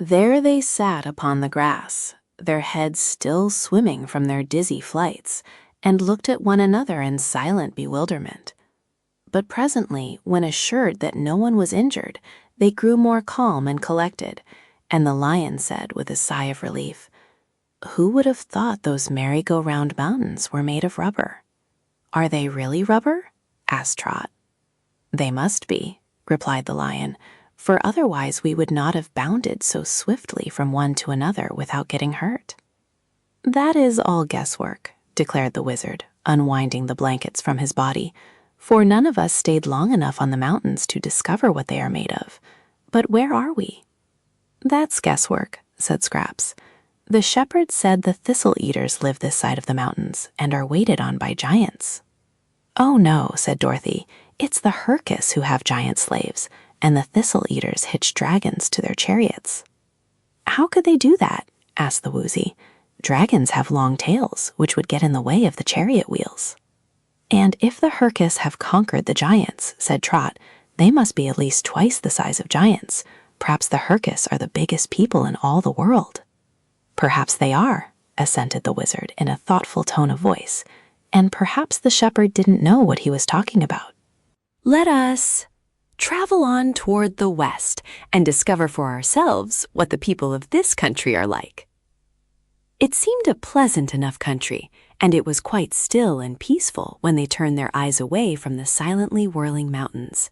There they sat upon the grass, their heads still swimming from their dizzy flights, and looked at one another in silent bewilderment. But presently, when assured that no one was injured, they grew more calm and collected, and the lion said with a sigh of relief, "Who would have thought those merry-go-round mountains were made of rubber?" "Are they really rubber?" asked Trot. "They must be," replied the lion, "for otherwise we would not have bounded so swiftly from one to another without getting hurt." "That is all guesswork," declared the wizard, unwinding the blankets from his body, "for none of us stayed long enough on the mountains to discover what they are made of. But where are we?" "That's guesswork," said Scraps. "The shepherd said the thistle-eaters live this side of the mountains and are waited on by giants." "Oh, no," said Dorothy. "It's the Herkus who have giant slaves, and the thistle-eaters hitch dragons to their chariots." "How could they do that?" asked the Woozy. "Dragons have long tails, which would get in the way of the chariot wheels." "And if the Herkus have conquered the giants," said Trot, "they must be at least twice the size of giants. Perhaps the Herkus are the biggest people in all the world." "Perhaps they are," assented the wizard in a thoughtful tone of voice, "and perhaps the shepherd didn't know what he was talking about." Let us travel on toward the west and discover for ourselves what the people of this country are like. It seemed a pleasant enough country, and it was quite still and peaceful when they turned their eyes away from the silently whirling mountains.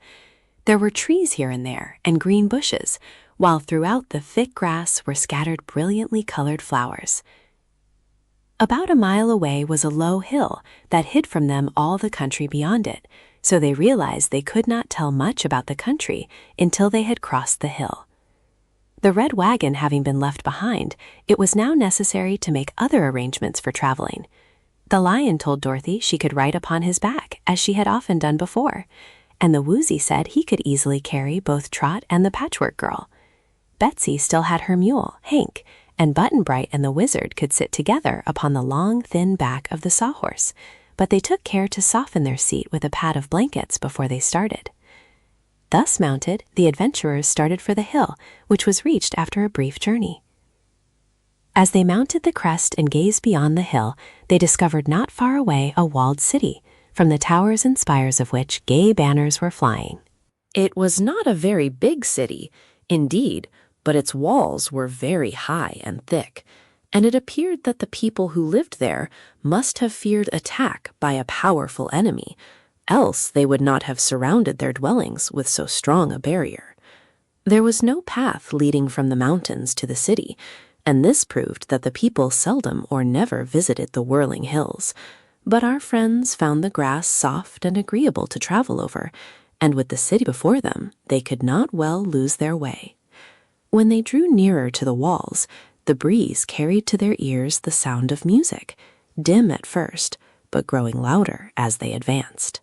There were trees here and there and green bushes, while throughout the thick grass were scattered brilliantly colored flowers. About a mile away was a low hill that hid from them all the country beyond it, so they realized they could not tell much about the country until they had crossed the hill. The red wagon having been left behind, it was now necessary to make other arrangements for traveling. The lion told Dorothy she could ride upon his back, as she had often done before, and the Woozy said he could easily carry both Trot and the Patchwork Girl. Betsy still had her mule, Hank, and Button-Bright and the wizard could sit together upon the long, thin back of the sawhorse, but they took care to soften their seat with a pad of blankets before they started. Thus mounted, the adventurers started for the hill, which was reached after a brief journey. As they mounted the crest and gazed beyond the hill, they discovered not far away a walled city, from the towers and spires of which gay banners were flying. It was not a very big city, indeed, but its walls were very high and thick, and it appeared that the people who lived there must have feared attack by a powerful enemy, else they would not have surrounded their dwellings with so strong a barrier. There was no path leading from the mountains to the city, and this proved that the people seldom or never visited the whirling hills. But our friends found the grass soft and agreeable to travel over, and with the city before them, they could not well lose their way. When they drew nearer to the walls, the breeze carried to their ears the sound of music, dim at first, but growing louder as they advanced.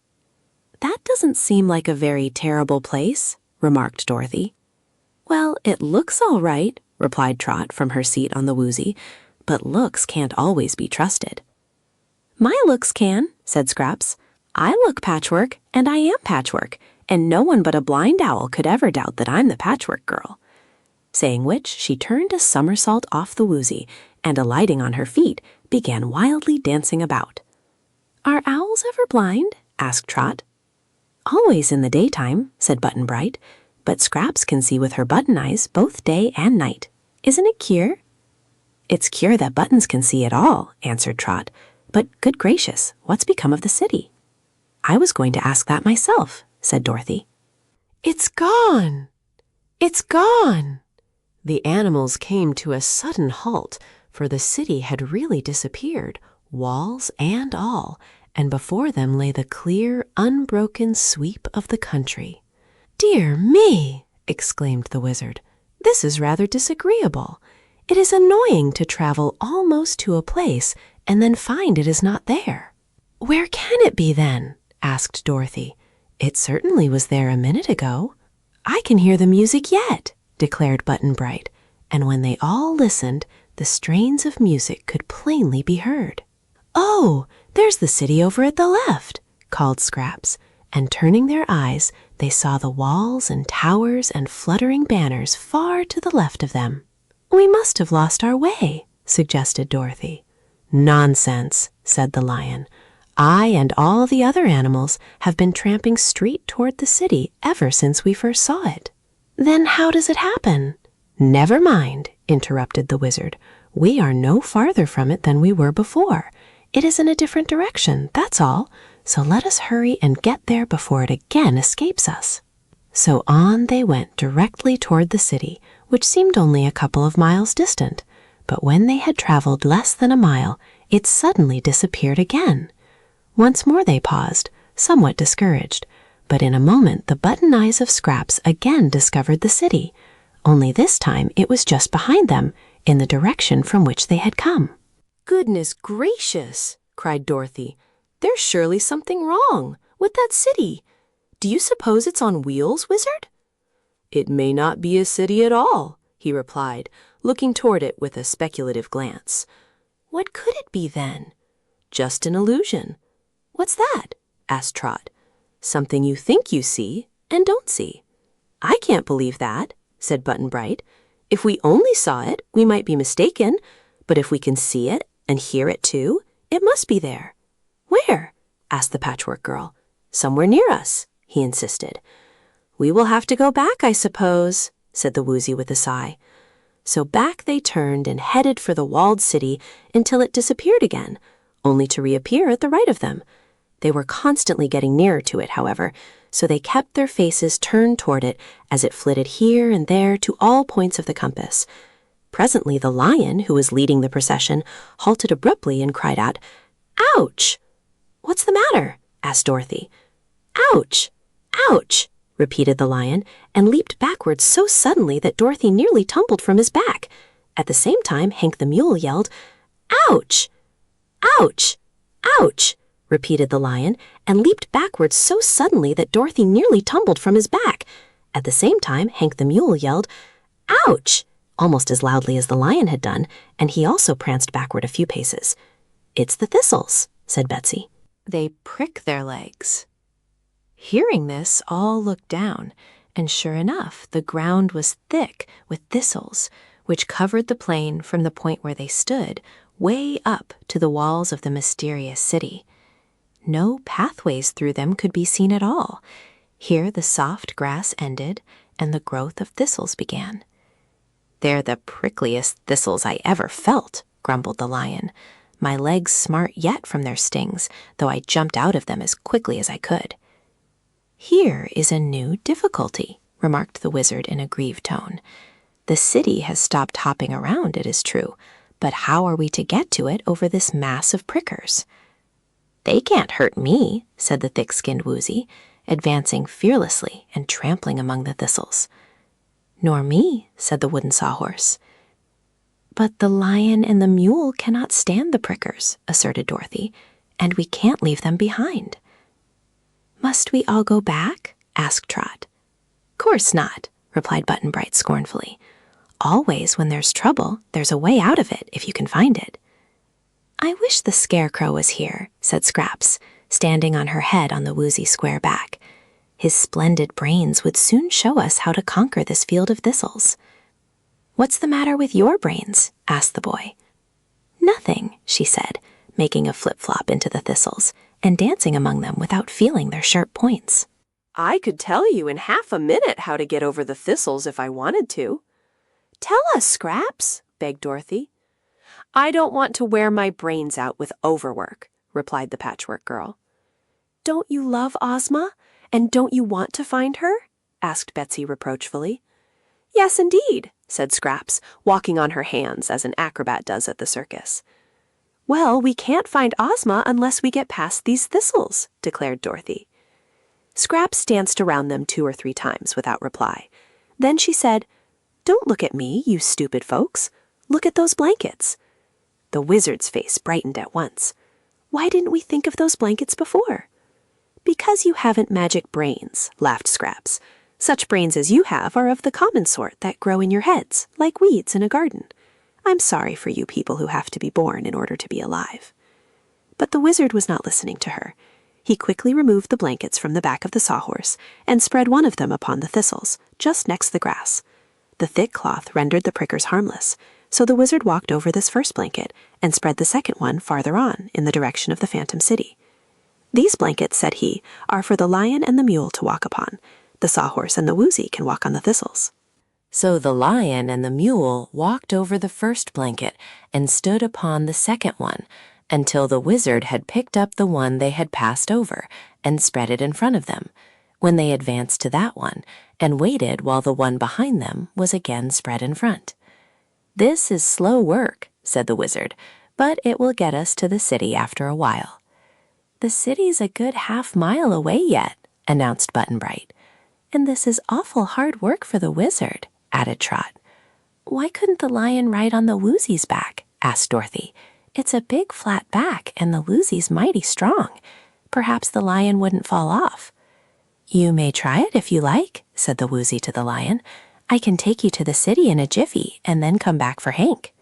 "That doesn't seem like a very terrible place," remarked Dorothy. "Well, it looks all right," replied Trot from her seat on the Woozy, "but looks can't always be trusted." "My looks can," said Scraps. "I look patchwork, and I am patchwork, and no one but a blind owl could ever doubt that I'm the Patchwork Girl." Saying which, she turned a somersault off the Woozy, and alighting on her feet, began wildly dancing about. "Are owls ever blind?" asked Trot. "Always in the daytime," said Button-Bright, "but Scraps can see with her button eyes both day and night. Isn't it cure?" "It's cure that buttons can see at all," answered Trot. "But good gracious, what's become of the city?" "I was going to ask that myself," said Dorothy. It's gone! It's gone! The animals came to a sudden halt, for the city had really disappeared, walls and all, and before them lay the clear, unbroken sweep of the country. "Dear me!" exclaimed the wizard. "This is rather disagreeable. It is annoying to travel almost to a place and then find it is not there." "Where can it be, then?" asked Dorothy. "It certainly was there a minute ago." "I can hear the music yet," declared Button-Bright, and when they all listened, the strains of music could plainly be heard. "Oh, there's the city over at the left," called Scraps, and turning their eyes, they saw the walls and towers and fluttering banners far to the left of them. We must have lost our way, suggested Dorothy. Nonsense, said the lion. I and all the other animals have been tramping straight toward the city ever since we first saw it. Then how does it happen? Never mind, interrupted the wizard. We are no farther from it than we were before. It is in a different direction, that's all. So let us hurry and get there before it again escapes us. So on they went directly toward the city, which seemed only a couple of miles distant. But when they had traveled less than a mile, it suddenly disappeared again. Once more they paused, somewhat discouraged, but in a moment the button eyes of Scraps again discovered the city, only this time it was just behind them, in the direction from which they had come. Goodness gracious, cried Dorothy. There's surely something wrong with that city. Do you suppose it's on wheels, Wizard? It may not be a city at all, he replied, looking toward it with a speculative glance. What could it be then? Just an illusion. What's that? Asked Trot. Something you think you see and don't see. I can't believe that, said Button-Bright. If we only saw it, we might be mistaken, but if we can see it and hear it too, it must be there. Where? Asked the Patchwork Girl. Somewhere near us, he insisted. We will have to go back, I suppose, said the Woozy with a sigh. So back they turned and headed for the walled city until it disappeared again, only to reappear at the right of them. They were constantly getting nearer to it, however, so they kept their faces turned toward it as it flitted here and there to all points of the compass. Presently the lion, who was leading the procession, halted abruptly and cried out, "Ouch!" "What's the matter?" asked Dorothy. "Ouch! Ouch!" repeated the lion, and leaped backwards so suddenly that Dorothy nearly tumbled from his back. At the same time, Hank the mule yelled, "Ouch! Ouch! Ouch!" repeated the lion, and leaped backwards so suddenly that Dorothy nearly tumbled from his back. At the same time, Hank the mule yelled, "Ouch!" almost as loudly as the lion had done, and he also pranced backward a few paces. "It's the thistles," said Betsy. They prick their legs. Hearing this, all looked down, and sure enough, the ground was thick with thistles, which covered the plain from the point where they stood, way up to the walls of the mysterious city. No pathways through them could be seen at all. Here the soft grass ended, and the growth of thistles began. "They're the prickliest thistles I ever felt," grumbled the lion. "My legs smart yet from their stings, though I jumped out of them as quickly as I could." "Here is a new difficulty," remarked the wizard in a grieved tone. "The city has stopped hopping around, it is true, but how are we to get to it over this mass of prickers?" "They can't hurt me," said the thick-skinned Woozy, advancing fearlessly and trampling among the thistles. "Nor me," said the wooden sawhorse. "But the lion and the mule cannot stand the prickers," asserted Dorothy, "and we can't leave them behind." "Must we all go back?" asked Trot. "Course not," replied Button-Bright scornfully. "Always when there's trouble, there's a way out of it if you can find it." "I wish the Scarecrow was here," said Scraps, standing on her head on the Woozy square back. "His splendid brains would soon show us how to conquer this field of thistles." "What's the matter with your brains?" asked the boy. "Nothing," she said, making a flip-flop into the thistles and dancing among them without feeling their sharp points. I could tell you in half a minute how to get over the thistles if I wanted to. Tell us, Scraps, begged Dorothy. I don't want to wear my brains out with overwork, replied the Patchwork Girl. Don't you love Ozma, and don't you want to find her? Asked Betsy reproachfully. Yes, indeed, said Scraps, walking on her hands as an acrobat does at the circus. Well, we can't find Ozma unless we get past these thistles, declared Dorothy. Scraps danced around them 2 or 3 times without reply. Then she said, Don't look at me, you stupid folks. Look at those blankets. The wizard's face brightened at once. Why didn't we think of those blankets before? Because you haven't magic brains, laughed Scraps. Such brains as you have are of the common sort that grow in your heads, like weeds in a garden. I'm sorry for you people who have to be born in order to be alive. But the wizard was not listening to her. He quickly removed the blankets from the back of the sawhorse and spread one of them upon the thistles, just next the grass. The thick cloth rendered the prickers harmless, so the wizard walked over this first blanket and spread the second one farther on in the direction of the Phantom City. "These blankets," said he, "are for the lion and the mule to walk upon. The sawhorse and the woozy can walk on the thistles." So the lion and the mule walked over the first blanket and stood upon the second one until the wizard had picked up the one they had passed over and spread it in front of them, when they advanced to that one and waited while the one behind them was again spread in front. "This is slow work," said the wizard, "but it will get us to the city after a while." "The city's a good half-mile away yet," announced Button-Bright. "And this is awful hard work for the wizard," added Trot. "Why couldn't the lion ride on the woozy's back?" asked Dorothy. "It's a big flat back, and the woozy's mighty strong. Perhaps the lion wouldn't fall off." "You may try it if you like," said the woozy to the lion. "I can take you to the city in a jiffy and then come back for Hank."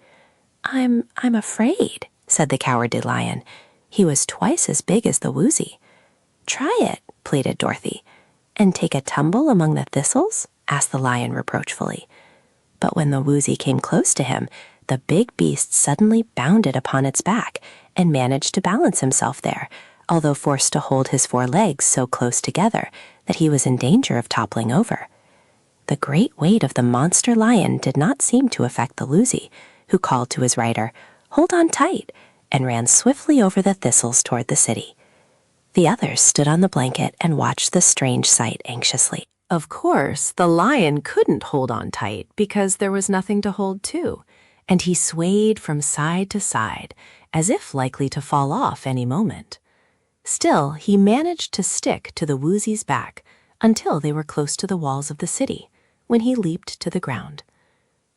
I'm afraid," said the cowardly lion. He was twice as big as the woozy. "Try it," pleaded Dorothy. "And take a tumble among the thistles?" asked the lion reproachfully. But when the woozy came close to him, the big beast suddenly bounded upon its back and managed to balance himself there, although forced to hold his 4 legs so close together that he was in danger of toppling over. The great weight of the monster lion did not seem to affect the woozy, who called to his rider, "Hold on tight," and ran swiftly over the thistles toward the city. The others stood on the blanket and watched the strange sight anxiously. Of course, the lion couldn't hold on tight because there was nothing to hold to, and he swayed from side to side, as if likely to fall off any moment. Still, he managed to stick to the woozy's back until they were close to the walls of the city, when he leaped to the ground.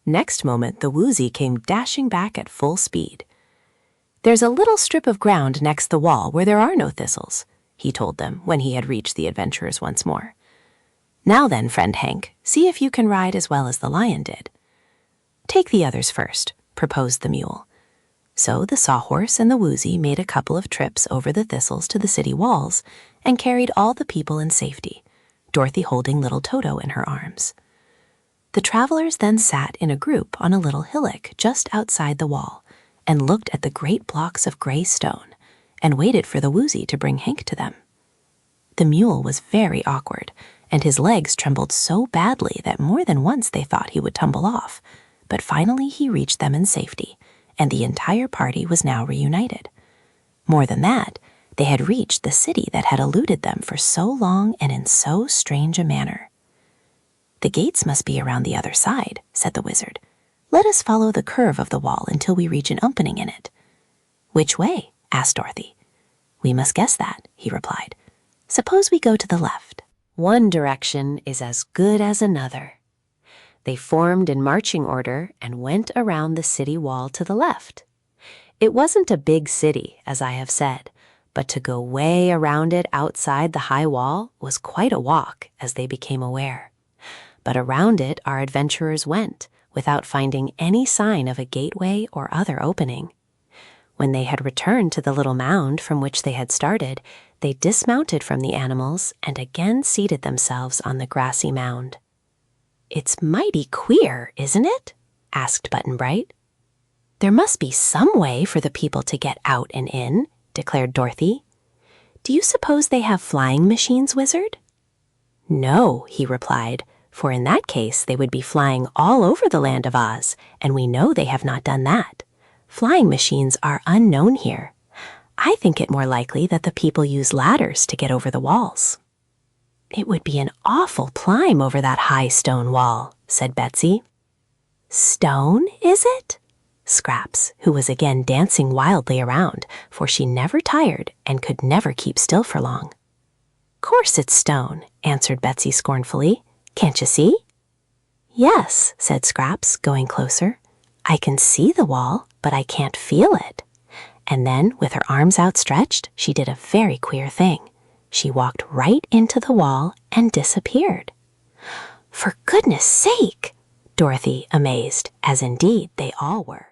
Next moment, the woozy came dashing back at full speed. "There's a little strip of ground next the wall where there are no thistles," he told them when he had reached the adventurers once more. "Now then, friend Hank, see if you can ride as well as the lion did." "Take the others first," proposed the mule. So the sawhorse and the woozy made a couple of trips over the thistles to the city walls and carried all the people in safety, Dorothy holding little Toto in her arms. The travelers then sat in a group on a little hillock just outside the wall and looked at the great blocks of gray stone and waited for the woozy to bring Hank to them. The mule was very awkward, and his legs trembled so badly that more than once they thought he would tumble off, but finally he reached them in safety, and the entire party was now reunited. More than that, they had reached the city that had eluded them for so long and in so strange a manner. "The gates must be around the other side," said the wizard. "Let us follow the curve of the wall until we reach an opening in it." "Which way?" asked Dorothy. "We must guess that," he replied. "Suppose we go to the left." One direction is as good as another. They formed in marching order and went around the city wall to the left. It wasn't a big city, as I have said, but to go way around it outside the high wall was quite a walk, as they became aware. But around it our adventurers went, without finding any sign of a gateway or other opening. When they had returned to the little mound from which they had started, they dismounted from the animals and again seated themselves on the grassy mound. "It's mighty queer, isn't it?" asked Button-Bright. "There must be some way for the people to get out and in," declared Dorothy. "Do you suppose they have flying machines, Wizard?" "No," he replied, "for in that case they would be flying all over the land of Oz, and we know they have not done that. Flying machines are unknown here. I think it more likely that the people use ladders to get over the walls." "It would be an awful climb over that high stone wall," said Betsy. "Stone, is it?" Scraps, who was again dancing wildly around, for she never tired and could never keep still for long. "Course it's stone," answered Betsy scornfully. "Can't you see?" "Yes," said Scraps, going closer. "I can see the wall, but I can't feel it." And then, with her arms outstretched, she did a very queer thing. She walked right into the wall and disappeared. "For goodness sake!" Dorothy, amazed, as indeed they all were.